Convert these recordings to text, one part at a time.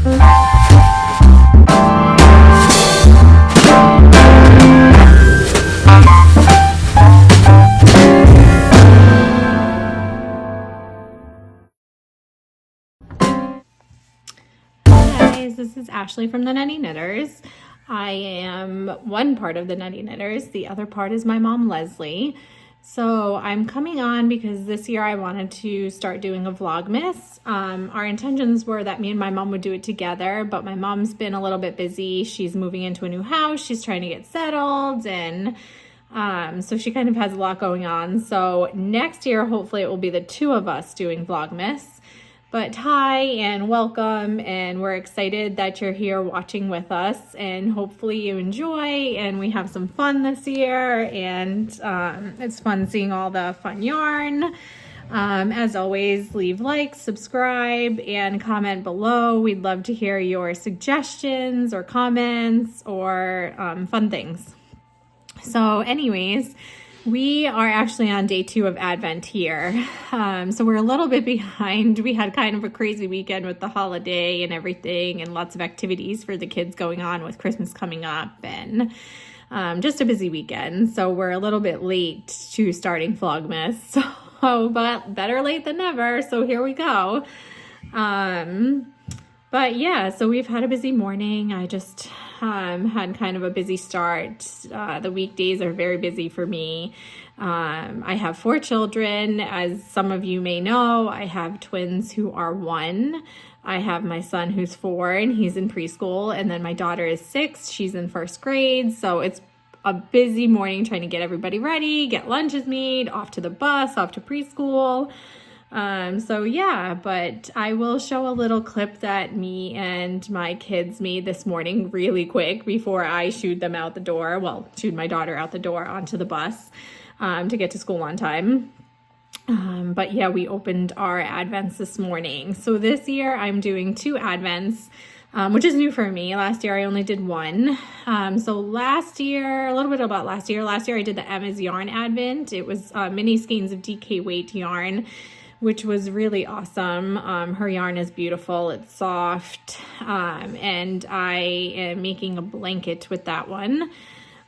This is Ashley from the Nutty Knitters. I am one part of the Nutty Knitters. The other part is my mom, Leslie. So I'm coming on because this year I wanted to start doing a Vlogmas. Our intentions were that me and my mom would do it together, but my mom's been a little bit busy. She's moving into a new house. She's trying to get settled, and so she kind of has a lot going on. So next year, hopefully it will be the two of us doing Vlogmas. But hi and welcome, and we're excited that you're here watching with us, and hopefully you enjoy and we have some fun this year, and it's fun seeing all the fun yarn. As always, leave likes, subscribe, and comment below. We'd love to hear your suggestions or comments or fun things. So anyways, we are actually on day 2 of Advent here. So we're a little bit behind. We had kind of a crazy weekend with the holiday and everything, and lots of activities for the kids going on with Christmas coming up, and just a busy weekend. So we're a little bit late to starting Vlogmas. So, but better late than never. So here we go. But yeah, so we've had a busy morning. I just had kind of a busy start. The weekdays are very busy for me. I have 4 children. As some of you may know, I have twins who are 1. I have my son who's 4 and he's in preschool. And then my daughter is 6. She's in 1st grade. So it's a busy morning trying to get everybody ready, get lunches made, off to the bus, off to preschool. So yeah, but I will show a little clip that me and my kids made this morning really quick before I shooed them out the door. Well, shooed my daughter out the door onto the bus, to get to school on time. But yeah, we opened our Advents this morning. So this year I'm doing 2 Advents, which is new for me. Last year I only did 1. So last year, a little bit about last year I did the Emma's Yarn Advent. It was mini skeins of DK weight yarn, which was really awesome. Her yarn is beautiful, it's soft, and I am making a blanket with that one.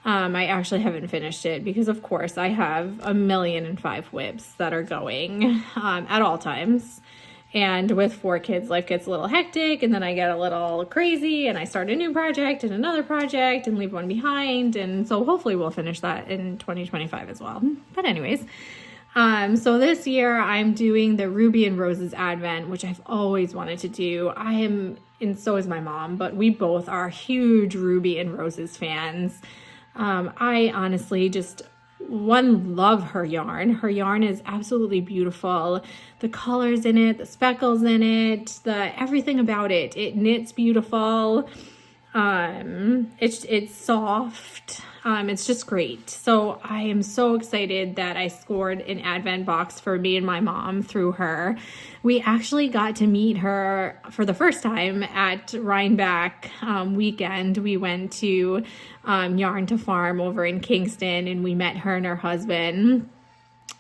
I actually haven't finished it because of course I have 1,000,005 whips that are going at all times. And with 4 kids, life gets a little hectic, and then I get a little crazy and I start a new project and another project and leave one behind. And so hopefully we'll finish that in 2025 as well. But anyways, so this year I'm doing the Ruby and Roses Advent, which I've always wanted to do. I am, and so is my mom, but we both are huge Ruby and Roses fans. I honestly just, love her yarn. Her yarn is absolutely beautiful. The colors in it, the speckles in it, everything about it. It knits beautiful. It's soft. It's just great. So I am so excited that I scored an Advent box for me and my mom through her. We actually got to meet her for the first time at Rhinebeck weekend. We went to Yarn to Farm over in Kingston, and we met her and her husband.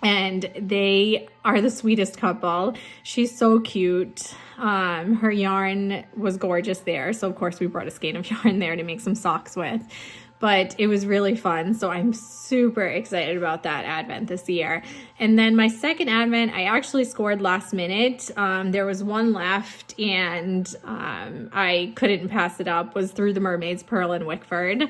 And they are the sweetest couple. She's so cute. Her yarn was gorgeous there. So of course we brought a skein of yarn there to make some socks with. But it was really fun. So I'm super excited about that Advent this year. And then my second Advent, I actually scored last minute. There was one left, and I couldn't pass it up, was through the Mermaid's Pearl in Wickford.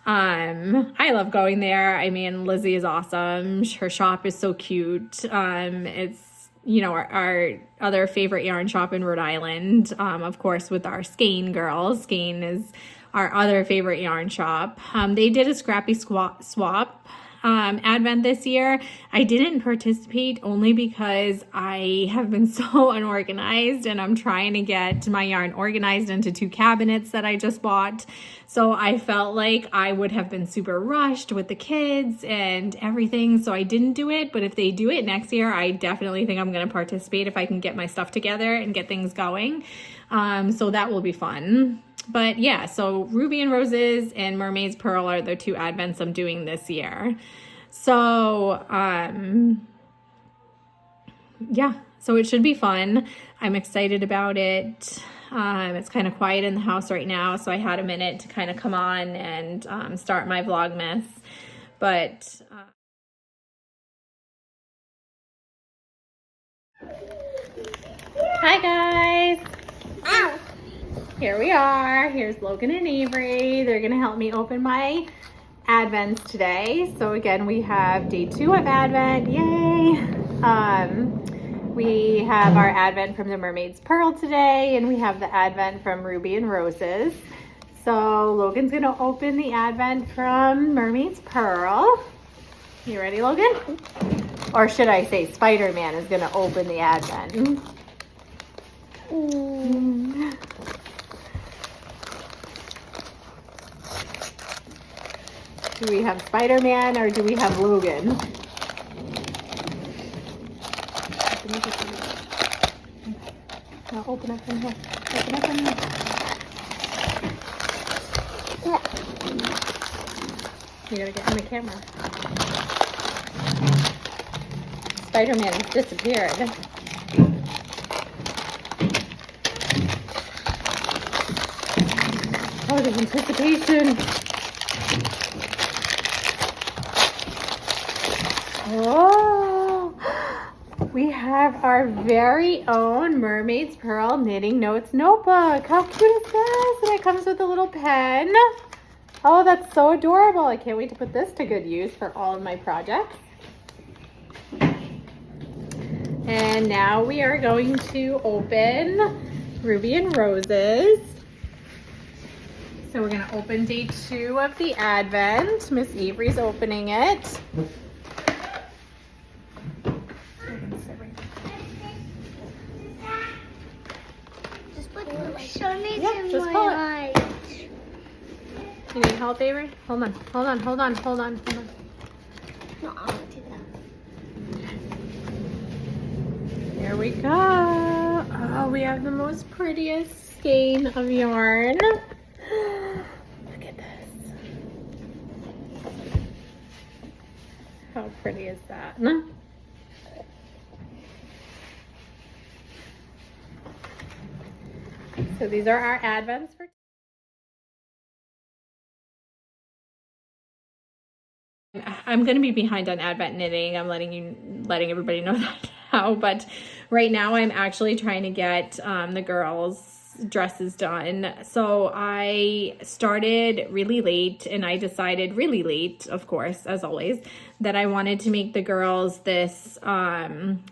I love going there. I mean, Lizzie is awesome. Her shop is so cute. It's, you know, our other favorite yarn shop in Rhode Island, of course, with our Skein girls. Skein is our other favorite yarn shop. They did a scrappy swap Advent this year. I didn't participate only because I have been so unorganized, and I'm trying to get my yarn organized into 2 cabinets that I just bought. So I felt like I would have been super rushed with the kids and everything, so I didn't do it. But if they do it next year, I definitely think I'm going to participate if I can get my stuff together and get things going. So that will be fun. But yeah, so Ruby and Roses and Mermaid's Pearl are the 2 Advents I'm doing this year. So, yeah, so it should be fun. I'm excited about it. It's kind of quiet in the house right now, so I had a minute to kind of come on and start my Vlogmas. But hi guys! Ow. Here we are. Here's Logan and Avery. They're gonna help me open my Advents today. So again, we have day 2 of Advent. Yay! We have our Advent from the Mermaid's Pearl today, and we have the Advent from Ruby and Roses. So Logan's gonna open the Advent from Mermaid's Pearl. You ready, Logan? Or should I say Spider-Man is gonna open the Advent? Do we have Spider-Man or do we have Logan? Now open up from here. Open up from here. You gotta get on the camera. Spider-Man has disappeared. Oh, the anticipation. Oh, we have our very own Mermaid's Pearl Knitting Notes notebook. How cute is this? And it comes with a little pen. Oh, that's so adorable. I can't wait to put this to good use for all of my projects. And now we are going to open Ruby and Roses. So we're going to open day 2 of the Advent. Miss Avery's opening it. Yeah, just pull it. You need help, Avery? Hold on. No, I'll do that. There we go. Oh, we have the most prettiest skein of yarn. Look at this. How pretty is that? So these are our Advents for I'm going to be behind on Advent knitting. I'm letting everybody know that now. But right now I'm actually trying to get the girls' dresses done. So I started really late, and I decided really late, of course, as always, that I wanted to make the girls this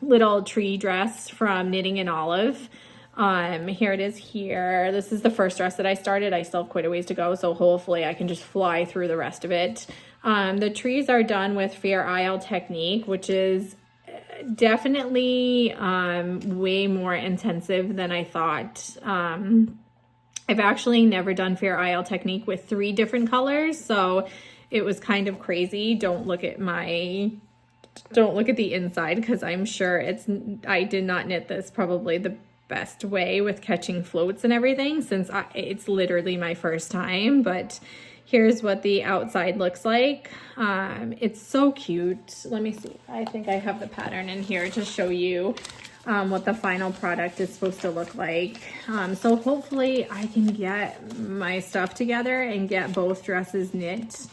little tree dress from Knitting in Olive. Here it is here. This is the first dress that I started. I still have quite a ways to go, so hopefully I can just fly through the rest of it. The trees are done with Fair Isle technique, which is definitely way more intensive than I thought. I've actually never done Fair Isle technique with 3 different colors, so it was kind of crazy. Don't look at the inside, because I'm sure I did not knit this probably the best way with catching floats and everything, since it's literally my first time. But here's what the outside looks like. It's so cute. Let me see. I think I have the pattern in here to show you what the final product is supposed to look like. So hopefully I can get my stuff together and get both dresses knit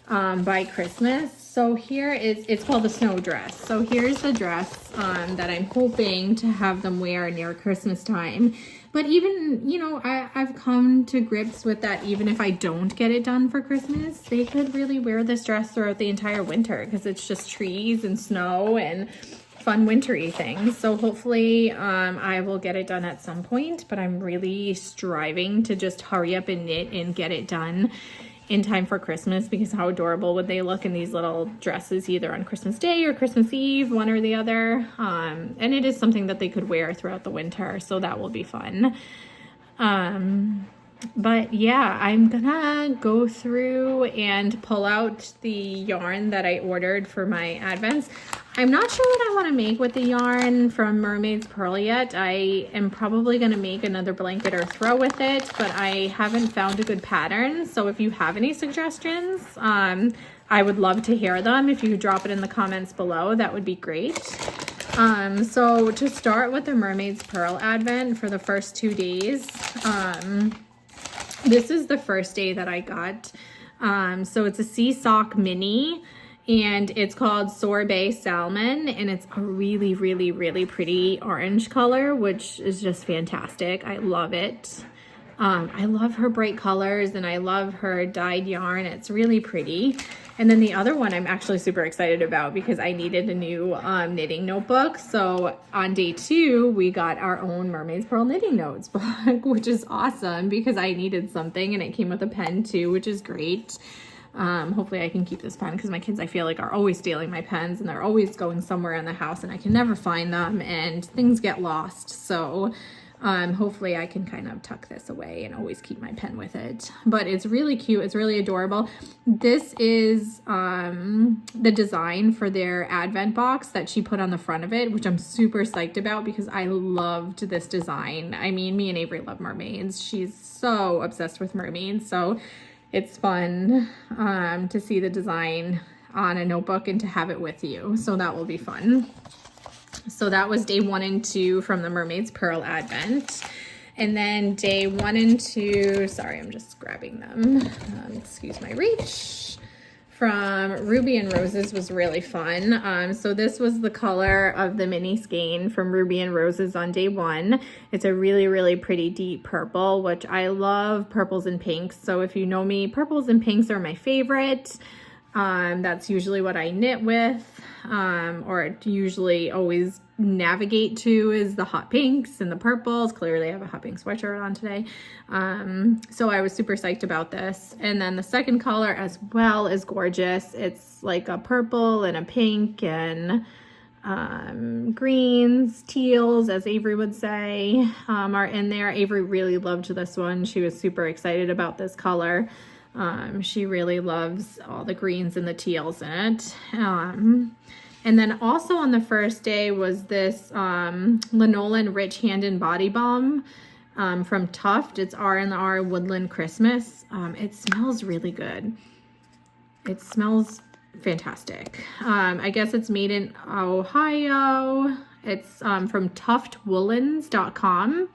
by Christmas. So here it's called the snow dress. So here's the dress that I'm hoping to have them wear near Christmas time. But even, you know, I've come to grips with that. Even if I don't get it done for Christmas, they could really wear this dress throughout the entire winter, because it's just trees and snow and fun wintry things. So hopefully I will get it done at some point, but I'm really striving to just hurry up and knit and get it done in time for Christmas, because how adorable would they look in these little dresses either on Christmas Day or Christmas Eve, one or the other. And it is something that they could wear throughout the winter, so that will be fun. But yeah, I'm gonna go through and pull out the yarn that I ordered for my Advents. I'm not sure what I want to make with the yarn from Mermaid's Pearl yet. I am probably going to make another blanket or throw with it, but I haven't found a good pattern. So if you have any suggestions, I would love to hear them. If you could drop it in the comments below, that would be great. So to start with the Mermaid's Pearl Advent for the first 2 days, this is the first day that I got. So it's a Sea Sock Mini, and it's called Sorbet Salmon, and it's a really, really, really pretty orange color, which is just fantastic. I love it. I love her bright colors, and I love her dyed yarn. It's really pretty. And then the other one I'm actually super excited about because I needed a new knitting notebook. So on day 2, we got our own Mermaid's Pearl knitting notes book, which is awesome because I needed something, and it came with a pen too, which is great. Hopefully I can keep this pen because my kids, I feel like, are always stealing my pens, and they're always going somewhere in the house and I can never find them and things get lost. So hopefully I can kind of tuck this away and always keep my pen with it. But it's really cute. It's really adorable. This is the design for their Advent box that she put on the front of it, which I'm super psyched about because I loved this design. I mean, me and Avery love mermaids. She's so obsessed with mermaids. So it's fun to see the design on a notebook and to have it with you. So that will be fun. So that was day 1 and 2 from the Mermaid's Pearl Advent. And then day 1 and 2, sorry, I'm just grabbing them. Excuse my reach. From Ruby and Roses was really fun. So this was the color of the mini skein from Ruby and Roses on day 1. It's a really, really pretty deep purple, which I love purples and pinks. So if you know me, purples and pinks are my favorite. That's usually what I knit with, or usually always navigate to is the hot pinks and the purples. Clearly I have a hot pink sweatshirt on today. So I was super psyched about this. And then the second color as well is gorgeous. It's like a purple and a pink and greens, teals, as Avery would say, are in there. Avery really loved this one. She was super excited about this color. She really loves all the greens and the teals in it. And then also on the first day was this Linoleum Rich Hand and Body Balm from Tuft. It's R&R Woodland Christmas. It smells really good. It smells fantastic. I guess it's made in Ohio. It's from tuftwoolens.com.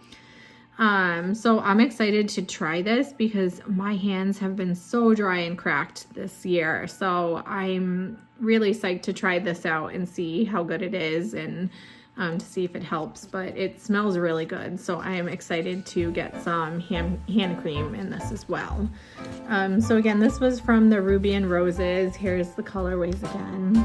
So I'm excited to try this because my hands have been so dry and cracked this year. So I'm really psyched to try this out and see how good it is and to see if it helps. But it smells really good. So I am excited to get some hand cream in this as well. So again, this was from the Ruby and Roses. Here's the colorways again.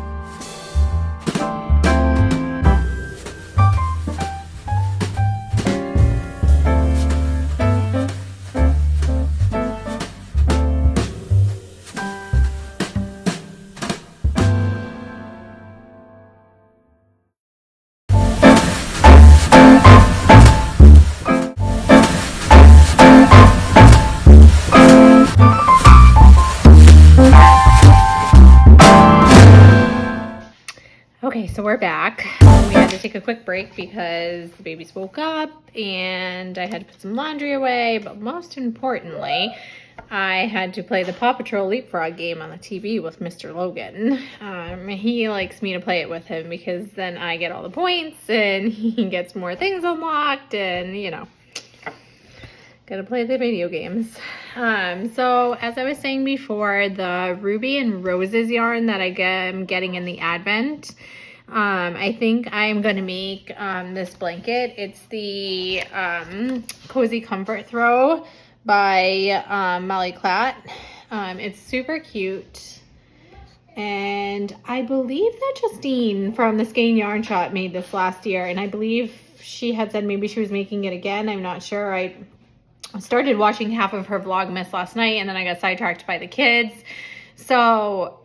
Okay, so we're back. We had to take a quick break because the babies woke up and I had to put some laundry away, but most importantly, I had to play the Paw Patrol Leapfrog game on the TV with Mr. Logan. He likes me to play it with him because then I get all the points and he gets more things unlocked and, you know, gotta play the video games. So as I was saying before, the Ruby and Roses yarn that I am getting in the Advent, I think I'm gonna make this blanket. It's the Cozy Comfort Throw by Molly Klatt. It's super cute. And I believe that Justine from the Skein Yarn Shop made this last year, and I believe she had said maybe she was making it again. I'm not sure. I started watching half of her Vlogmas last night and then I got sidetracked by the kids. So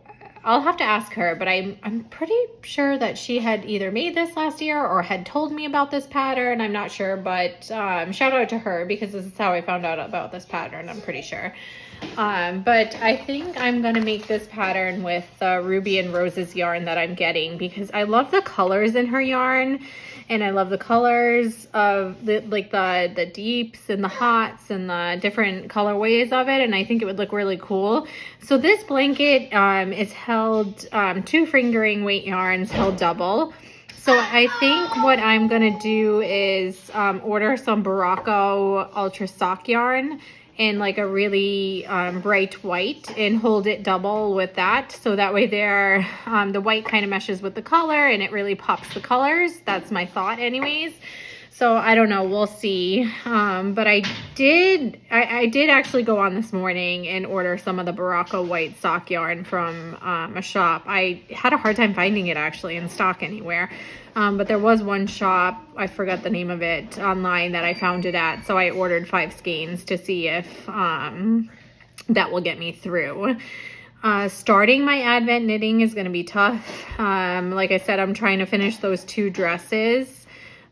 I'll have to ask her, but I'm pretty sure that she had either made this last year or had told me about this pattern. I'm not sure, but shout out to her because this is how I found out about this pattern, I'm pretty sure. But I think I'm going to make this pattern with the Ruby and Roses yarn that I'm getting because I love the colors in her yarn. And I love the colors of the deeps and the hots and the different colorways of it. And I think it would look really cool. So this blanket is held, 2 fingering weight yarns held double. So I think what I'm gonna do is order some Barocco Ultra Sock yarn in like a really bright white and hold it double with that. So that way there, the white kind of meshes with the color and it really pops the colors. That's my thought anyways. So I don't know, we'll see. But I did actually go on this morning and order some of the Barocco white sock yarn from a shop. I had a hard time finding it actually in stock anywhere. But there was one shop, I forgot the name of it, online that I found it at. So I ordered 5 skeins to see if that will get me through. Starting my Advent knitting is going to be tough. Like I said, I'm trying to finish those 2 dresses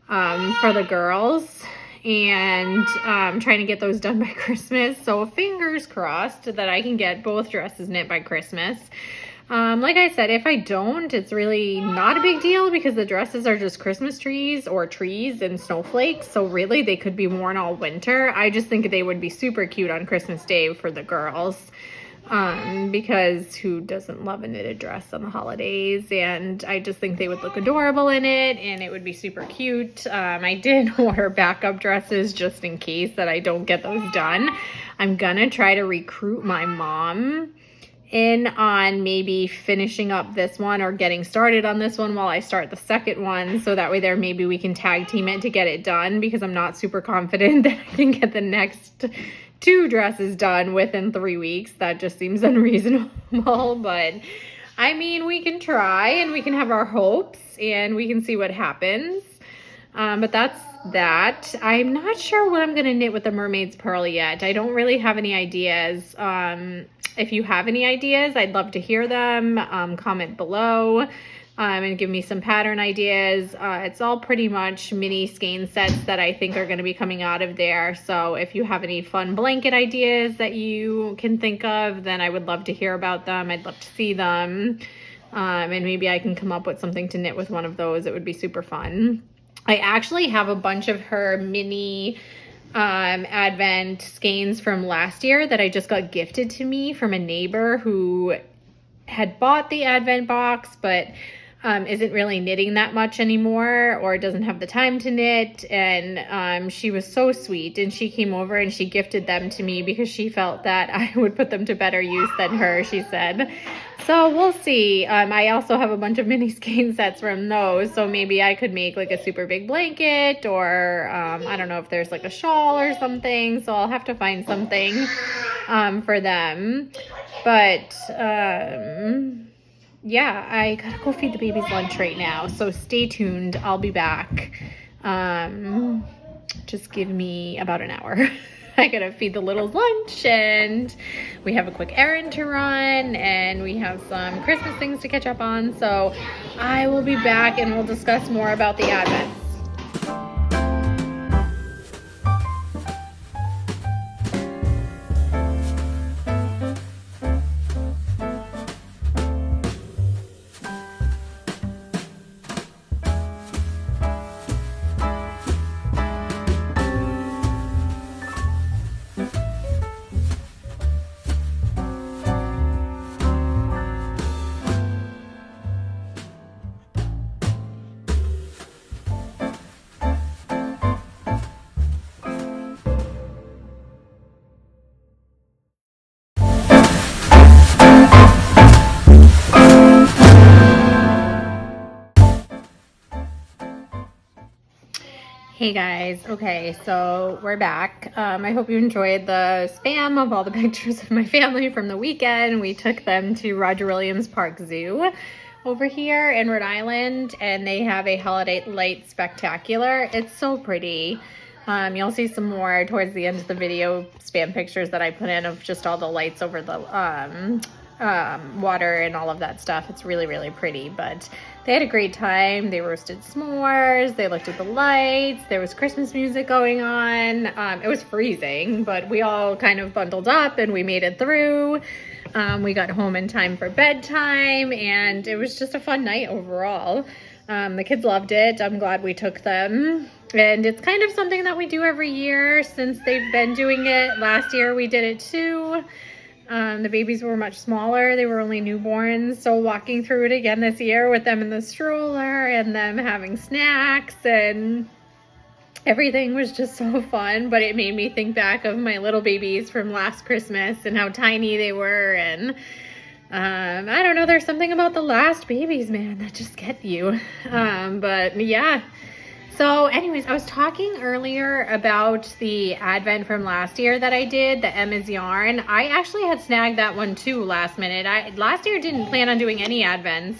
for the girls, and trying to get those done by Christmas. So fingers crossed that I can get both dresses knit by Christmas. Like I said, if I don't, it's really not a big deal because the dresses are just Christmas trees or trees and snowflakes. So really they could be worn all winter. I just think they would be super cute on Christmas Day for the girls. Because who doesn't love a knitted dress on the holidays? And I just think they would look adorable in it and it would be super cute. I did order backup dresses just in case that I don't get those done. I'm gonna try to recruit my mom in on maybe finishing up this one or getting started on this one while I start the second one, so that way there maybe we can tag team it to get it done, because I'm not super confident that I can get the next 2 dresses done within 3 weeks. That just seems unreasonable, but I mean, we can try and we can have our hopes and we can see what happens. But that's that. I'm not sure what I'm going to knit with the Mermaid's Pearl yet. I don't really have any ideas. If you have any ideas, I'd love to hear them. Comment below. And give me some pattern ideas. It's all pretty much mini skein sets that I think are going to be coming out of there. So if you have any fun blanket ideas that you can think of, then I would love to hear about them. I'd love to see them. And maybe I can come up with something to knit with one of those. It would be super fun. I actually have a bunch of her mini Advent skeins from last year that I just got gifted to me from a neighbor who had bought the Advent box, but isn't really knitting that much anymore or doesn't have the time to knit. And she was so sweet, and she came over and she gifted them to me because she felt that I would put them to better use than her, she said. So we'll see. I also have a bunch of mini skein sets from those, so maybe I could make like a super big blanket, or I don't know if there's like a shawl or something, so I'll have to find something for them. But yeah, I gotta go feed the babies lunch right now, so stay tuned. I'll be back. Just give me about an hour. I gotta feed the littles lunch, and we have a quick errand to run, and we have some Christmas things to catch up on. So I will be back and we'll discuss more about the Advents. Hey guys, okay, so we're back. I hope you enjoyed the spam of all the pictures of my family from the weekend. We took them to Roger Williams Park Zoo over here in Rhode Island, and they have a holiday light spectacular. It's so pretty. You'll see some more towards the end of the video spam pictures that I put in of just all the lights over the water and all of that stuff. It's really, really pretty, but they had a great time. They roasted s'mores, they looked at the lights, there was Christmas music going on. It was freezing, but we all kind of bundled up and we made it through. We got home in time for bedtime, and it was just a fun night overall. The kids loved it. I'm glad we took them. And it's kind of something that we do every year since they've been doing it. Last year we did it too. The babies were much smaller. They were only newborns. So walking through it again this year with them in the stroller and them having snacks and everything was just so fun. But it made me think back of my little babies from last Christmas and how tiny they were. And I don't know, there's something about the last babies, man, that just get you. But yeah. So anyways, I was talking earlier about the Advent from last year that I did, the Emma's Yarn. I actually had snagged that one too last minute. Last year didn't plan on doing any Advents.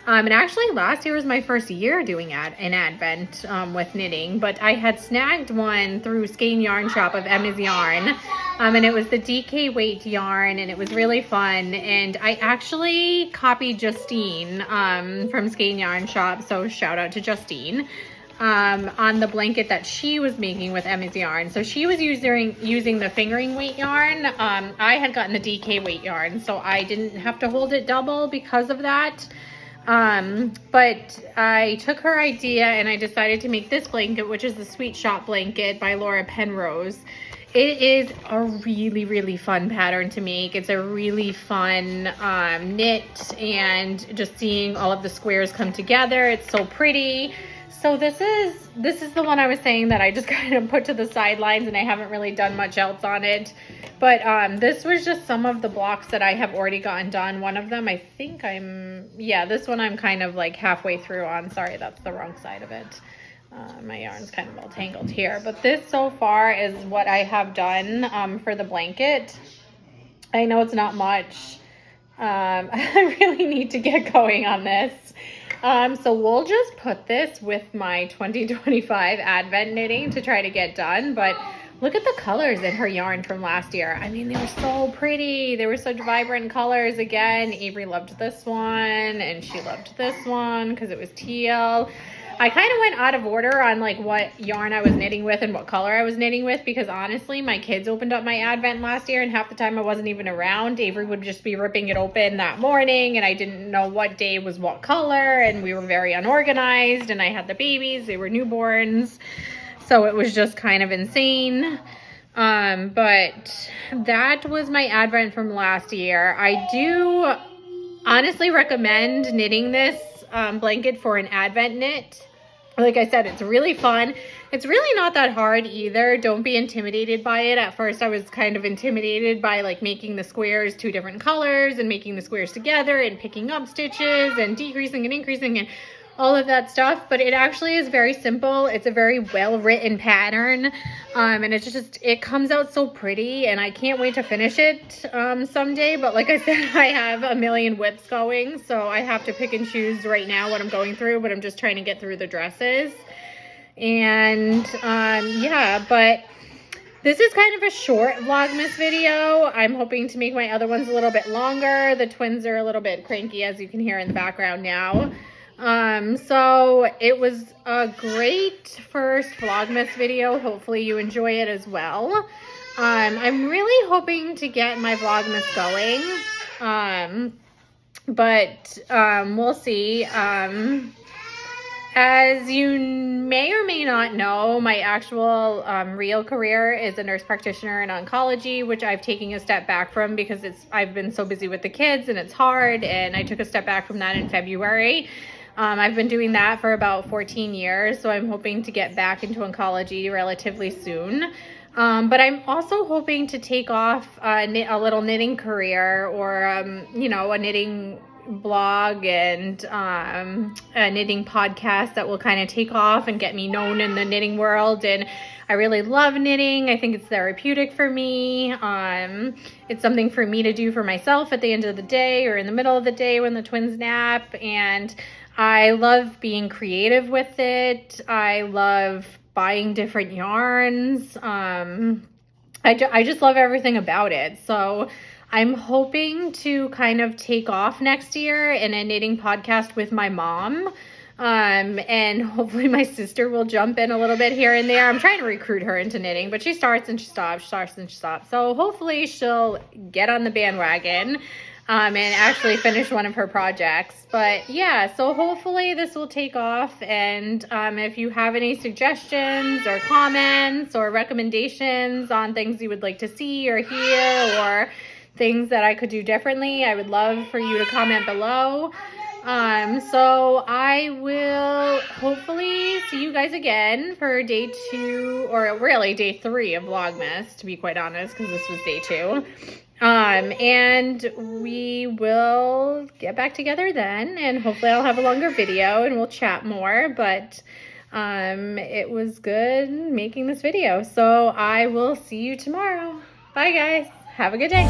And actually last year was my first year doing an Advent with knitting, but I had snagged one through Skein Yarn Shop of Emma's Yarn. And it was the DK weight yarn, and it was really fun. And I actually copied Justine from Skein Yarn Shop, so shout out to Justine. On the blanket that she was making with Emma's Yarn. So she was using the fingering weight yarn. I had gotten the DK weight yarn, so I didn't have to hold it double because of that. But I took her idea and I decided to make this blanket, which is the Sweet Shop blanket by Laura Penrose. It is a really, really fun pattern to make. It's a really fun knit, and just seeing all of the squares come together. It's so pretty. So this is the one I was saying that I just kind of put to the sidelines and I haven't really done much else on it. But this was just some of the blocks that I have already gotten done. One of them, I think this one I'm kind of like halfway through on. Sorry, that's the wrong side of it. My yarn's kind of all tangled here. But this so far is what I have done for the blanket. I know it's not much. I really need to get going on this. So we'll just put this with my 2025 Advent knitting to try to get done. But look at the colors in her yarn from last year. I mean, they were so pretty. They were such vibrant colors. Again, Avery loved this one and she loved this one because it was teal. I kind of went out of order on like what yarn I was knitting with and what color I was knitting with, because honestly, my kids opened up my Advent last year and half the time I wasn't even around. Avery would just be ripping it open that morning and I didn't know what day was what color, and we were very unorganized, and I had the babies, they were newborns. So it was just kind of insane. But that was my Advent from last year. I do honestly recommend knitting this blanket for an Advent knit. Like I said, it's really fun. It's really not that hard either. Don't be intimidated by it. At first I was kind of intimidated by like making the squares two different colors and making the squares together and picking up stitches and decreasing and increasing and all of that stuff, but it actually is very simple. It's a very well-written pattern, and it comes out so pretty, and I can't wait to finish it someday. But like I said, I have a million whips going, so I have to pick and choose right now what I'm going through, but I'm just trying to get through the dresses. And yeah, but this is kind of a short Vlogmas video. I'm hoping to make my other ones a little bit longer. The twins are a little bit cranky, as you can hear in the background now. So it was a great first Vlogmas video. Hopefully you enjoy it as well. I'm really hoping to get my Vlogmas going. But we'll see. As you may or may not know, my actual real career is a nurse practitioner in oncology, which I've taken a step back from because I've been so busy with the kids and it's hard, and I took a step back from that in February. I've been doing that for about 14 years, so I'm hoping to get back into oncology relatively soon. But I'm also hoping to take off a little knitting career, or, a knitting blog and a knitting podcast that will kind of take off and get me known in the knitting world. And I really love knitting. I think it's therapeutic for me. It's something for me to do for myself at the end of the day or in the middle of the day when the twins nap. And I love being creative with it. I love buying different yarns. I just love everything about it. So I'm hoping to kind of take off next year in a knitting podcast with my mom. And hopefully my sister will jump in a little bit here and there. I'm trying to recruit her into knitting, but she starts and she stops, starts and she stops. So hopefully she'll get on the bandwagon and actually finish one of her projects. But yeah, so hopefully this will take off. And if you have any suggestions or comments or recommendations on things you would like to see or hear, or things that I could do differently, I would love for you to comment below. So I will hopefully see you guys again for day 2, or really day 3 of Vlogmas, to be quite honest, because this was day 2. And we will get back together then, and hopefully I'll have a longer video and we'll chat more, but it was good making this video. So I will see you tomorrow. Bye guys. Have a good day.